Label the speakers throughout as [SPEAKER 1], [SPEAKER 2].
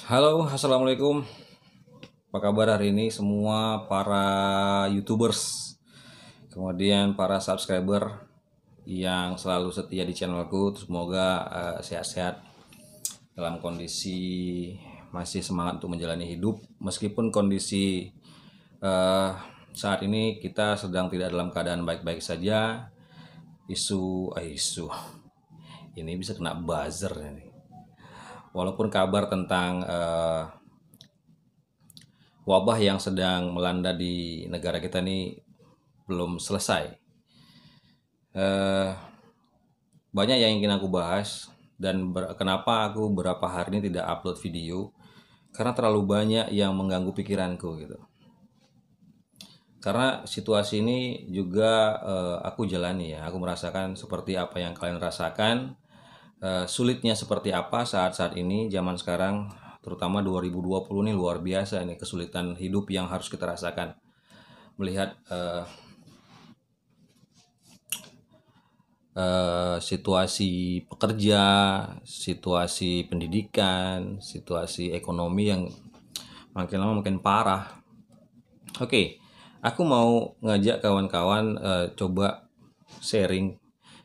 [SPEAKER 1] Halo, assalamualaikum. Apa kabar hari ini semua para YouTubers, kemudian para subscriber yang selalu setia di channelku. Semoga sehat-sehat dalam kondisi masih semangat untuk menjalani hidup, meskipun kondisi eh, saat ini kita sedang tidak dalam keadaan baik-baik saja. Isu ini bisa kena buzzer ini. Walaupun kabar tentang wabah yang sedang melanda di negara kita ini belum selesai. Banyak yang ingin aku bahas, dan kenapa aku beberapa hari ini tidak upload video, karena terlalu banyak yang mengganggu pikiranku gitu. Karena situasi ini juga aku jalani ya, aku merasakan seperti apa yang kalian rasakan. Sulitnya seperti apa saat-saat ini, zaman sekarang, terutama 2020 ini luar biasa ini kesulitan hidup yang harus kita rasakan. Melihat situasi pekerja, situasi pendidikan, situasi ekonomi yang makin lama makin parah. Oke, aku mau ngajak kawan-kawan coba sharing,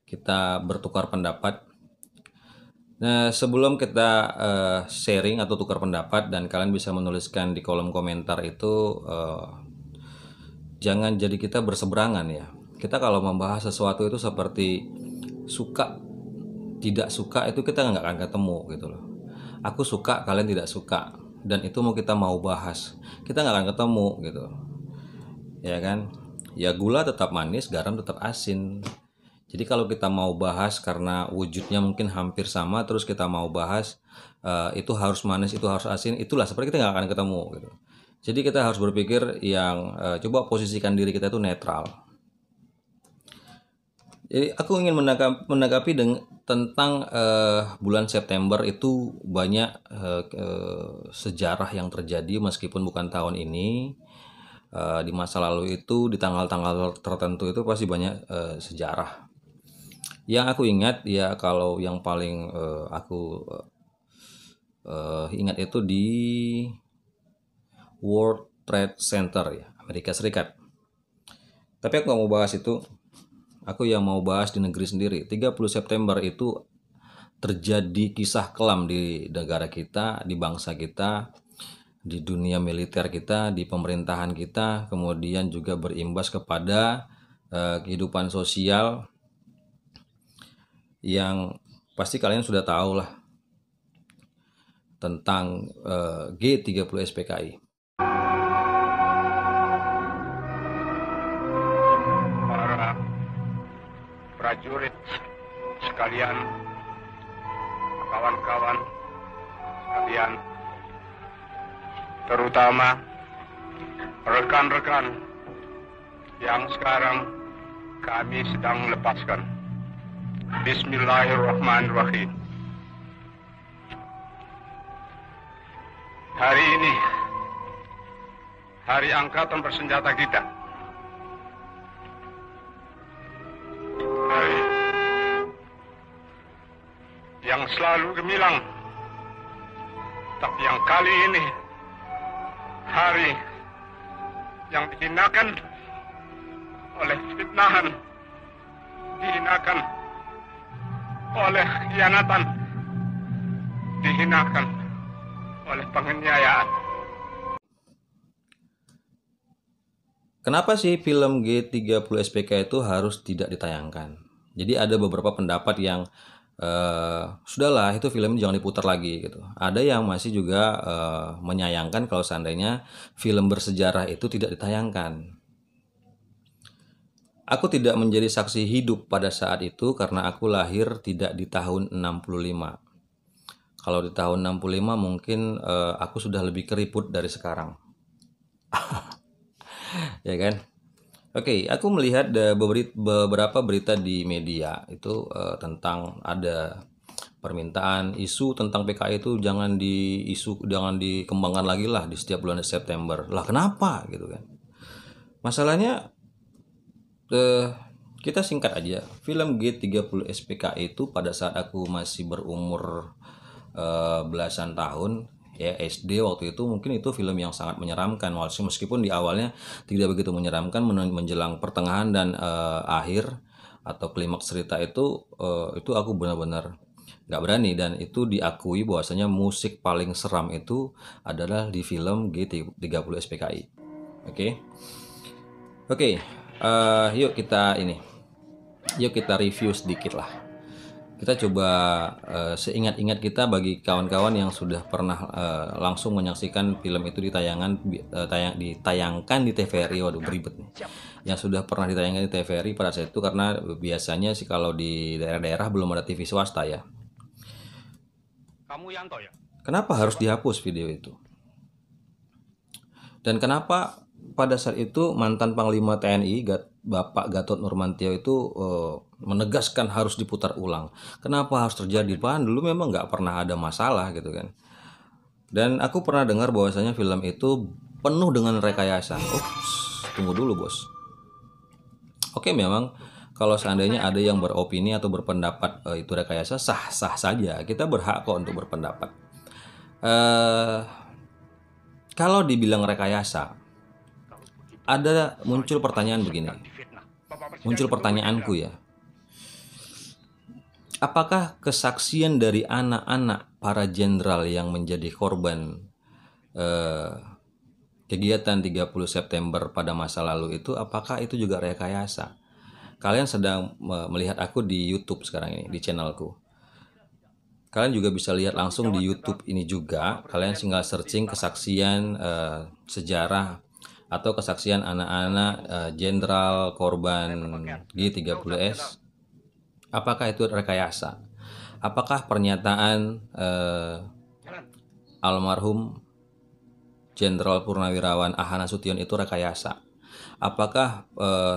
[SPEAKER 1] kita bertukar pendapat. Nah, sebelum kita sharing atau tukar pendapat, dan kalian bisa menuliskan di kolom komentar itu, jangan jadi kita berseberangan ya. Kita kalau membahas sesuatu itu seperti suka tidak suka, itu kita nggak akan ketemu gitu loh. Aku suka, kalian tidak suka, dan itu kita mau bahas, kita nggak akan ketemu gitu, ya kan? Ya, gula tetap manis, garam tetap asin. Jadi kalau kita mau bahas karena wujudnya mungkin hampir sama, terus kita mau bahas itu harus manis, itu harus asin, itulah seperti kita nggak akan ketemu gitu. Jadi kita harus berpikir yang coba posisikan diri kita itu netral. Jadi aku ingin menanggapi tentang bulan September itu banyak sejarah yang terjadi meskipun bukan tahun ini. Di masa lalu itu, di tanggal-tanggal tertentu itu pasti banyak sejarah. Yang aku ingat ya, kalau yang paling aku ingat itu di World Trade Center ya, Amerika Serikat. Tapi aku gak mau bahas itu. Aku yang mau bahas di negeri sendiri. 30 September itu terjadi kisah kelam di negara kita, di bangsa kita, di dunia militer kita, di pemerintahan kita, kemudian juga berimbas kepada kehidupan sosial yang pasti kalian sudah tahu lah tentang G30 SPKI.
[SPEAKER 2] Para prajurit sekalian, kawan-kawan sekalian, terutama rekan-rekan yang sekarang kami sedang lepaskan. Bismillahirrahmanirrahim. Hari ini hari angkatan bersenjata kita. Hari yang selalu gemilang, tapi yang kali ini hari yang dihinakan oleh fitnahan, dihinakan oleh khianatan, dihinakan oleh penganiayaan.
[SPEAKER 1] Kenapa sih film G30 SPK itu harus tidak ditayangkan? Jadi ada beberapa pendapat yang sudahlah, itu film jangan diputar lagi gitu. Ada yang masih juga menyayangkan kalau seandainya film bersejarah itu tidak ditayangkan. Aku tidak menjadi saksi hidup pada saat itu karena aku lahir tidak di tahun 65. Kalau di tahun 65 mungkin aku sudah lebih keriput dari sekarang. Ya kan? Oke, aku melihat beberapa berita di media itu tentang ada permintaan isu tentang PKI itu jangan dikembangkan lagi lah di setiap bulan September. Lah kenapa gitu kan? Masalahnya kita singkat aja. Film G30 SPKI itu pada saat aku masih berumur belasan tahun ya SD waktu itu, mungkin itu film yang sangat menyeramkan, meskipun di awalnya tidak begitu menyeramkan, menjelang pertengahan dan akhir atau klimaks cerita itu aku benar-benar nggak berani, dan itu diakui bahwasanya musik paling seram itu adalah di film G30 SPKI. Oke, yuk kita review sedikit lah. Kita coba seingat-ingat kita, bagi kawan-kawan yang sudah pernah langsung menyaksikan film itu ditayangkan di TVRI. Waduh, beribet nih. Yang sudah pernah ditayangkan di TVRI pada saat itu, karena biasanya sih kalau di daerah-daerah belum ada TV swasta ya.
[SPEAKER 2] Kamu Yanto ya?
[SPEAKER 1] Kenapa harus dihapus video itu? Dan kenapa pada saat itu mantan Panglima TNI Bapak Gatot Nurmantio itu menegaskan harus diputar ulang? Kenapa harus terjadi? Bahkan dulu memang nggak pernah ada masalah gitu kan. Dan aku pernah dengar bahwasanya film itu penuh dengan rekayasa. Tunggu dulu bos. Oke, memang kalau seandainya ada yang beropini atau berpendapat itu rekayasa, sah-sah saja. Kita berhak kok untuk berpendapat. Kalau dibilang rekayasa, muncul pertanyaan begini. Muncul pertanyaanku ya. Apakah kesaksian dari anak-anak para jenderal yang menjadi korban kegiatan 30 September pada masa lalu itu, apakah itu juga rekayasa? Kalian sedang melihat aku di YouTube sekarang ini, di channelku. Kalian juga bisa lihat langsung di YouTube ini juga. Kalian tinggal searching kesaksian sejarah atau kesaksian anak-anak jenderal korban G30S. Apakah itu rekayasa? Apakah pernyataan almarhum Jenderal Purnawirawan Ahana Sution itu rekayasa? Apakah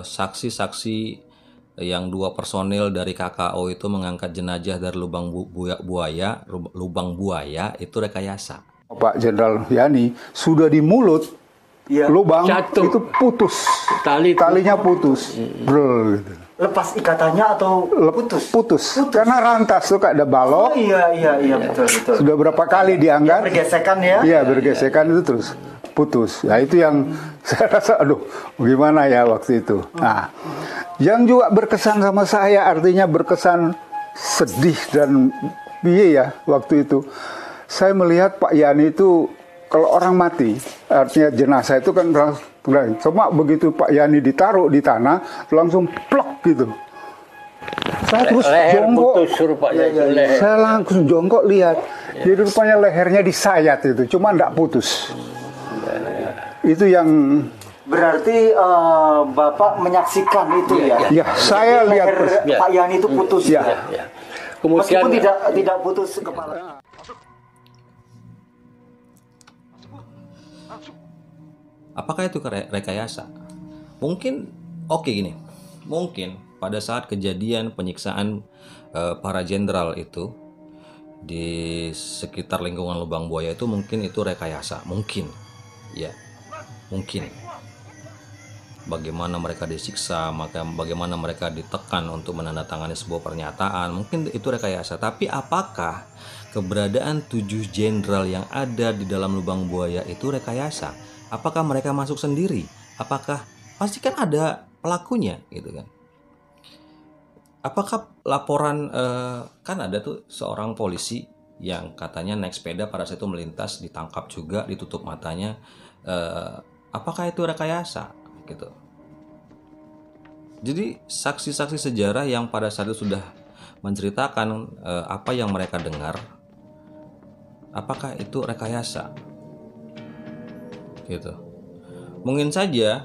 [SPEAKER 1] saksi-saksi yang 2 personil dari KKO itu mengangkat jenazah dari lubang buaya itu rekayasa?
[SPEAKER 3] Pak Jenderal Yani sudah di mulut lubang
[SPEAKER 4] jatuh.
[SPEAKER 3] Itu putus, talinya putus, brol gitu.
[SPEAKER 4] Lepas ikatannya atau
[SPEAKER 3] Putus. Karena rantas tuh ada balok.
[SPEAKER 4] Oh iya betul.
[SPEAKER 3] Sudah berapa kali diangkat?
[SPEAKER 4] Bergesekan ya?
[SPEAKER 3] Iya, bergesekan itu terus putus. Nah, itu yang saya rasa gimana ya waktu itu. Nah, yang juga berkesan sama saya, artinya berkesan sedih dan ya waktu itu. Saya melihat Pak Yani itu, kalau orang mati, artinya jenazah itu kan cuma begitu Pak Yani ditaruh di tanah, langsung plok gitu. Saya terus jongkok, saya langsung jongkok lihat. Jadi rupanya lehernya disayat itu, cuma enggak putus. Itu yang
[SPEAKER 4] berarti Bapak menyaksikan itu ya?
[SPEAKER 3] Ya, saya lihat
[SPEAKER 4] Pak Yani itu putus.
[SPEAKER 3] Ya.
[SPEAKER 4] Kemudian meskipun tidak putus kepala.
[SPEAKER 1] Apakah itu rekayasa? Mungkin gini. Mungkin pada saat kejadian penyiksaan para jenderal itu di sekitar lingkungan lubang buaya itu, mungkin itu rekayasa, mungkin. Ya. Mungkin. Bagaimana mereka disiksa, bagaimana mereka ditekan untuk menandatangani sebuah pernyataan, mungkin itu rekayasa. Tapi apakah keberadaan 7 jenderal yang ada di dalam lubang buaya itu rekayasa? Apakah mereka masuk sendiri? Apakah pasti kan ada pelakunya gitu kan? Apakah laporan kan ada tuh seorang polisi yang katanya naik sepeda pada saat itu melintas, ditangkap juga, ditutup matanya. Apakah itu rekayasa gitu? Jadi saksi-saksi sejarah yang pada saat itu sudah menceritakan apa yang mereka dengar, apakah itu rekayasa? Gitu. Mungkin saja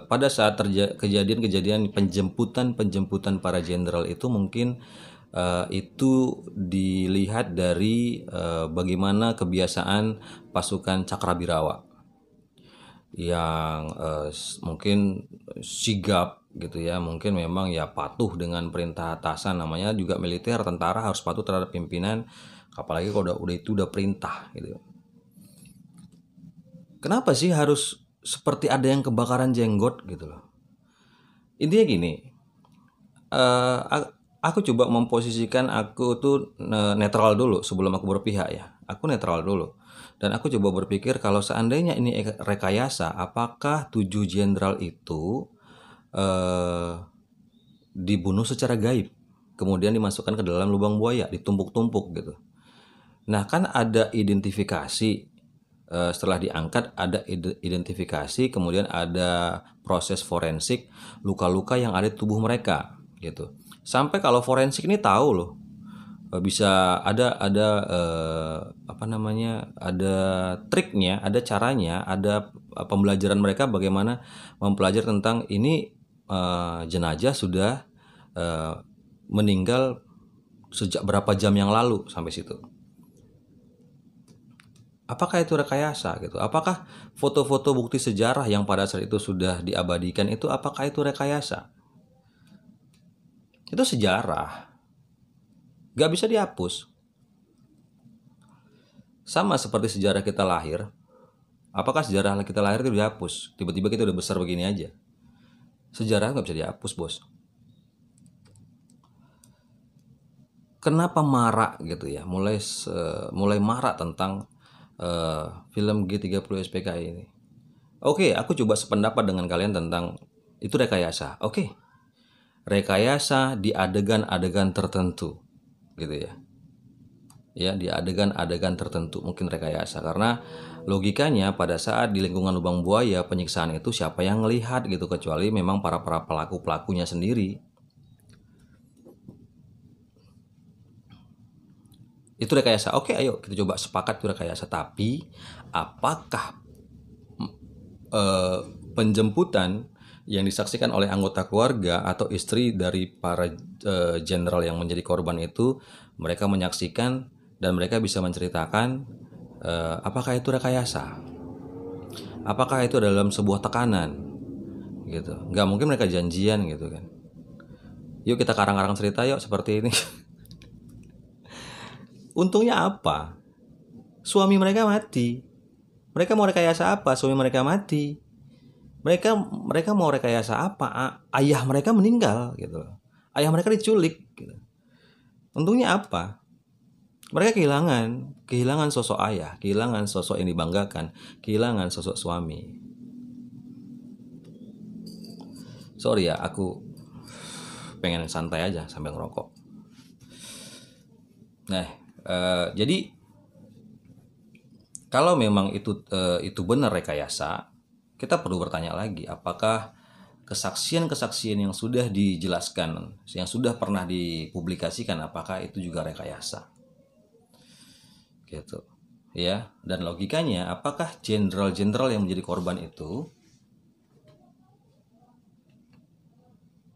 [SPEAKER 1] pada saat kejadian penjemputan para jenderal itu, mungkin itu dilihat dari bagaimana kebiasaan pasukan Cakrabirawa yang mungkin sigap gitu ya, mungkin memang ya patuh dengan perintah atasan, namanya juga militer, tentara harus patuh terhadap pimpinan, apalagi kalau udah perintah gitu. Kenapa sih harus seperti ada yang kebakaran jenggot gitu loh? Intinya gini, aku coba memposisikan aku tuh netral dulu sebelum aku berpihak ya. Aku netral dulu. Dan aku coba berpikir kalau seandainya ini rekayasa, apakah 7 jenderal itu dibunuh secara gaib, kemudian dimasukkan ke dalam lubang buaya, ditumpuk-tumpuk gitu. Nah, kan ada identifikasi, setelah diangkat ada identifikasi, kemudian ada proses forensik luka-luka yang ada di tubuh mereka gitu. Sampai kalau forensik ini tahu loh, bisa ada ada triknya, ada caranya, ada pembelajaran mereka bagaimana mempelajari tentang ini, jenazah sudah meninggal sejak berapa jam yang lalu sampai situ. Apakah itu rekayasa gitu? Apakah foto-foto bukti sejarah yang pada saat itu sudah diabadikan itu apakah itu rekayasa? Itu sejarah. Gak bisa dihapus. Sama seperti sejarah kita lahir. Apakah sejarah kita lahir itu dihapus? Tiba-tiba kita udah besar begini aja. Sejarah gak bisa dihapus, bos. Kenapa marak gitu ya? Mulai marak tentang film G30 SPKI ini. Oke, aku coba sependapat dengan kalian tentang itu rekayasa. Oke. Rekayasa di adegan-adegan tertentu gitu ya. Ya, di adegan-adegan tertentu mungkin rekayasa karena logikanya pada saat di lingkungan lubang buaya penyiksaan itu siapa yang ngelihat gitu kecuali memang para pelakunya sendiri. Itu rekayasa. Oke, ayo kita coba sepakat itu rekayasa. Tapi apakah penjemputan yang disaksikan oleh anggota keluarga atau istri dari para jenderal yang menjadi korban itu, mereka menyaksikan dan mereka bisa menceritakan apakah itu rekayasa? Apakah itu dalam sebuah tekanan? Gitu. Nggak mungkin mereka janjian gitu kan. Yuk kita karang-karang cerita yuk seperti ini. Untungnya apa? Suami mereka mati. Mereka mau rekayasa apa? Suami mereka mati. Mereka mau rekayasa apa? Ayah mereka meninggal gitu. Ayah mereka diculik gitu. Untungnya apa? Mereka kehilangan sosok ayah, kehilangan sosok yang dibanggakan, kehilangan sosok suami. Sorry ya, aku pengen santai aja sambil ngerokok. Nah, jadi kalau memang itu benar rekayasa, kita perlu bertanya lagi, apakah kesaksian-kesaksian yang sudah dijelaskan, yang sudah pernah dipublikasikan, apakah itu juga rekayasa? Gitu. Ya, dan logikanya apakah jenderal-jenderal yang menjadi korban itu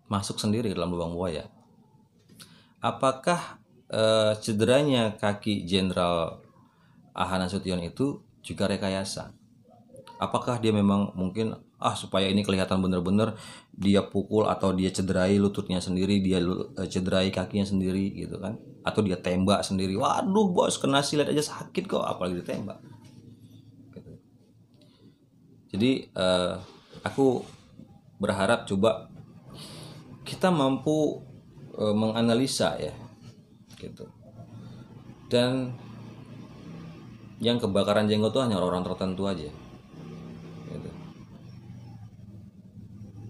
[SPEAKER 1] masuk sendiri ke dalam lubang buaya? Apakah cederanya kaki Jenderal Ahana Nasution itu juga rekayasa? Apakah dia memang mungkin supaya ini kelihatan benar-benar dia pukul atau dia cederai lututnya sendiri, dia cederai kakinya sendiri gitu kan? Atau dia tembak sendiri? Waduh bos, kena silet aja sakit kok, apalagi ditembak. Gitu. Jadi aku berharap coba kita mampu menganalisa ya. Gitu. Dan yang kebakaran jenggot itu hanya orang tertentu aja gitu.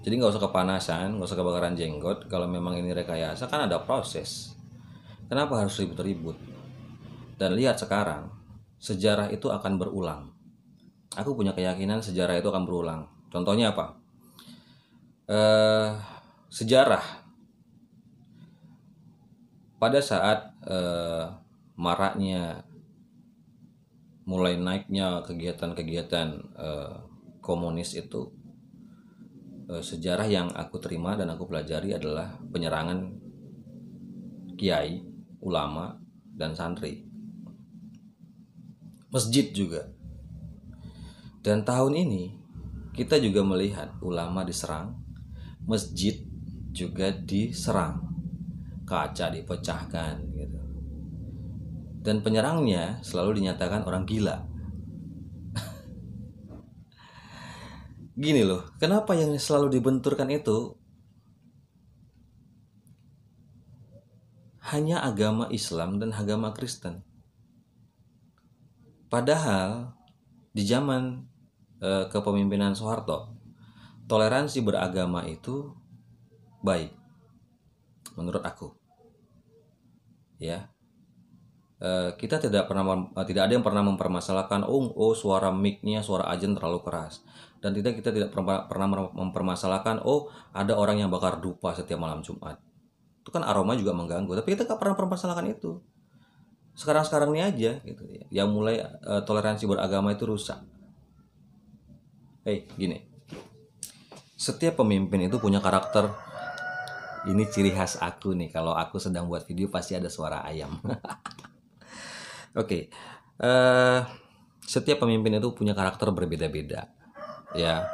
[SPEAKER 1] Jadi nggak usah kepanasan, nggak usah kebakaran jenggot. Kalau memang ini rekayasa kan ada proses. Kenapa harus ribut-ribut? Dan lihat sekarang, sejarah itu akan berulang. Aku punya keyakinan sejarah itu akan berulang. Contohnya apa? Sejarah pada saat maraknya, mulai naiknya kegiatan-kegiatan komunis itu, sejarah yang aku terima dan aku pelajari adalah penyerangan kiai, ulama, dan santri. Masjid juga. Dan tahun ini kita juga melihat ulama diserang, masjid juga diserang. Kaca dipecahkan gitu. Dan penyerangnya selalu dinyatakan orang gila. Gini loh, kenapa yang selalu dibenturkan itu hanya agama Islam dan agama Kristen. Padahal di zaman kepemimpinan Soeharto, toleransi beragama itu baik menurut aku. Ya. Kita tidak ada yang pernah mempermasalahkan suara mic-nya, suara ajen terlalu keras. Dan kita tidak pernah mempermasalahkan ada orang yang bakar dupa setiap malam Jumat. Itu kan aroma juga mengganggu, tapi kita nggak pernah mempermasalahkan itu. Sekarang ini aja gitu ya, yang mulai toleransi beragama itu rusak. Gini. Setiap pemimpin itu punya karakter. Ini ciri khas aku nih, kalau aku sedang buat video pasti ada suara ayam. Oke. Setiap pemimpin itu punya karakter berbeda-beda. Ya.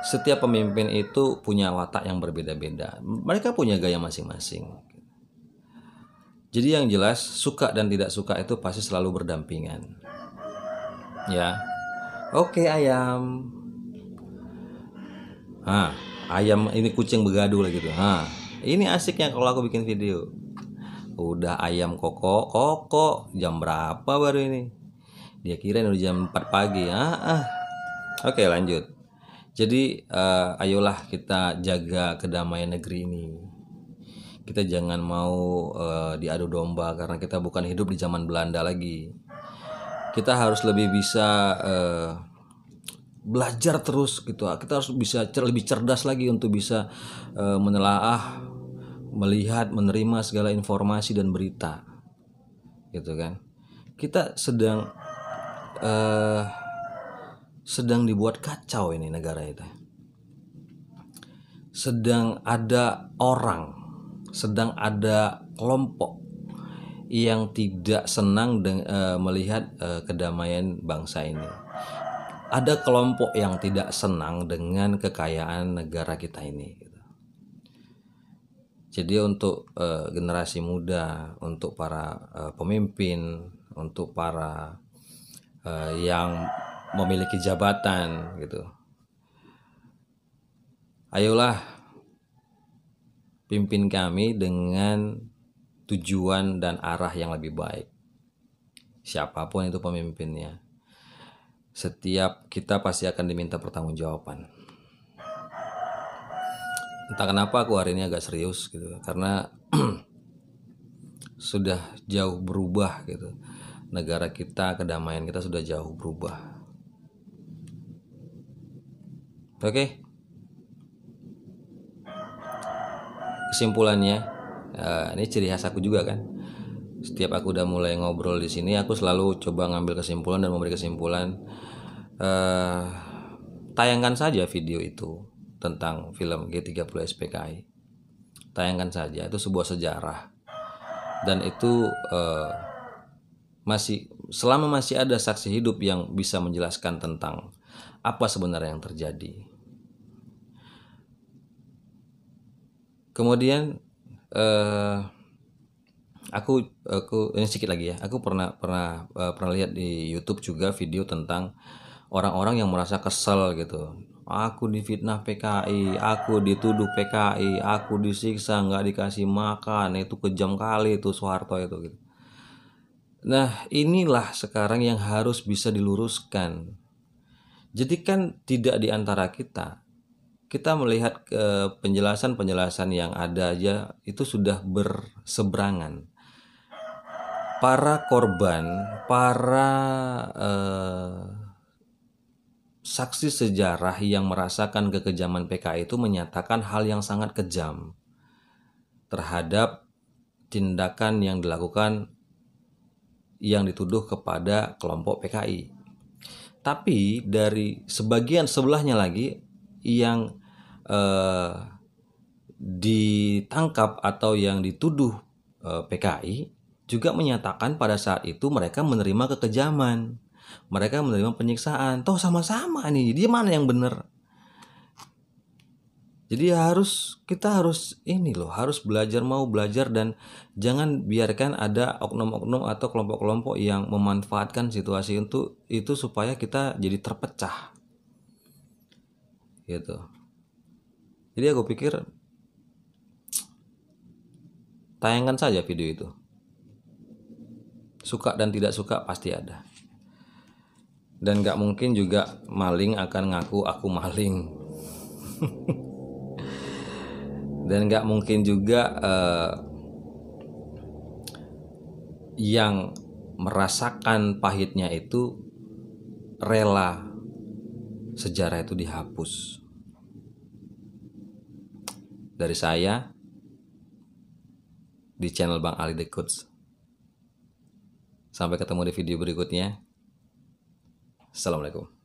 [SPEAKER 1] Setiap pemimpin itu punya watak yang berbeda-beda. Mereka punya gaya masing-masing. Jadi yang jelas, suka dan tidak suka itu pasti selalu berdampingan. Ya. Oke, ayam. Ayam ini kucing begaduh lagi tuh. Ini asiknya kalau aku bikin video. Udah ayam koko, jam berapa baru ini? Dia kira udah jam 4 pagi. Oke, lanjut. Jadi ayolah kita jaga kedamaian negeri ini. Kita jangan mau diadu domba, karena kita bukan hidup di zaman Belanda lagi. Kita harus lebih bisa belajar terus gitu. Kita harus bisa lebih cerdas lagi untuk bisa menelaah, melihat, menerima segala informasi dan berita, gitu kan. Kita sedang dibuat kacau ini negara itu. Sedang ada kelompok yang tidak senang melihat kedamaian bangsa ini. Ada kelompok yang tidak senang dengan kekayaan negara kita ini. Jadi untuk generasi muda, untuk para pemimpin, untuk para yang memiliki jabatan gitu, ayolah pimpin kami dengan tujuan dan arah yang lebih baik. Siapapun itu pemimpinnya, setiap kita pasti akan diminta pertanggungjawaban. Entah kenapa aku hari ini agak serius gitu, karena sudah jauh berubah gitu. Negara kita, kedamaian kita sudah jauh berubah. Oke. Kesimpulannya, ini ciri khas aku juga kan. Setiap aku udah mulai ngobrol di sini, aku selalu coba ngambil kesimpulan dan memberi kesimpulan. Tayangkan saja video itu tentang film G30 SPKI. Tayangkan saja, itu sebuah sejarah. Dan itu selama masih ada saksi hidup yang bisa menjelaskan tentang apa sebenarnya yang terjadi. Kemudian aku ini sedikit lagi ya. Aku pernah lihat di YouTube juga video tentang orang-orang yang merasa kesel gitu. Aku difitnah PKI, aku dituduh PKI, aku disiksa, nggak dikasih makan, itu kejam kali itu Soeharto itu gitu. Nah, inilah sekarang yang harus bisa diluruskan. Jadi kan tidak di antara kita melihat penjelasan yang ada aja itu sudah berseberangan. Para korban, para saksi sejarah yang merasakan kekejaman PKI itu menyatakan hal yang sangat kejam terhadap tindakan yang dilakukan, yang dituduh kepada kelompok PKI. Tapi dari sebagian sebelahnya lagi yang ditangkap atau yang dituduh PKI juga menyatakan pada saat itu mereka menerima kekejaman, mereka menerima penyiksaan. Toh sama-sama nih, dia mana yang benar? Jadi kita harus mau belajar dan jangan biarkan ada oknum-oknum atau kelompok-kelompok yang memanfaatkan situasi itu supaya kita jadi terpecah. Gitu. Jadi aku pikir tayangkan saja video itu. Suka dan tidak suka pasti ada. Dan gak mungkin juga maling akan ngaku aku maling. Dan gak mungkin juga yang merasakan pahitnya itu rela sejarah itu dihapus. Dari saya di channel Bang Ali The Coach. Sampai ketemu di video berikutnya. Assalamualaikum.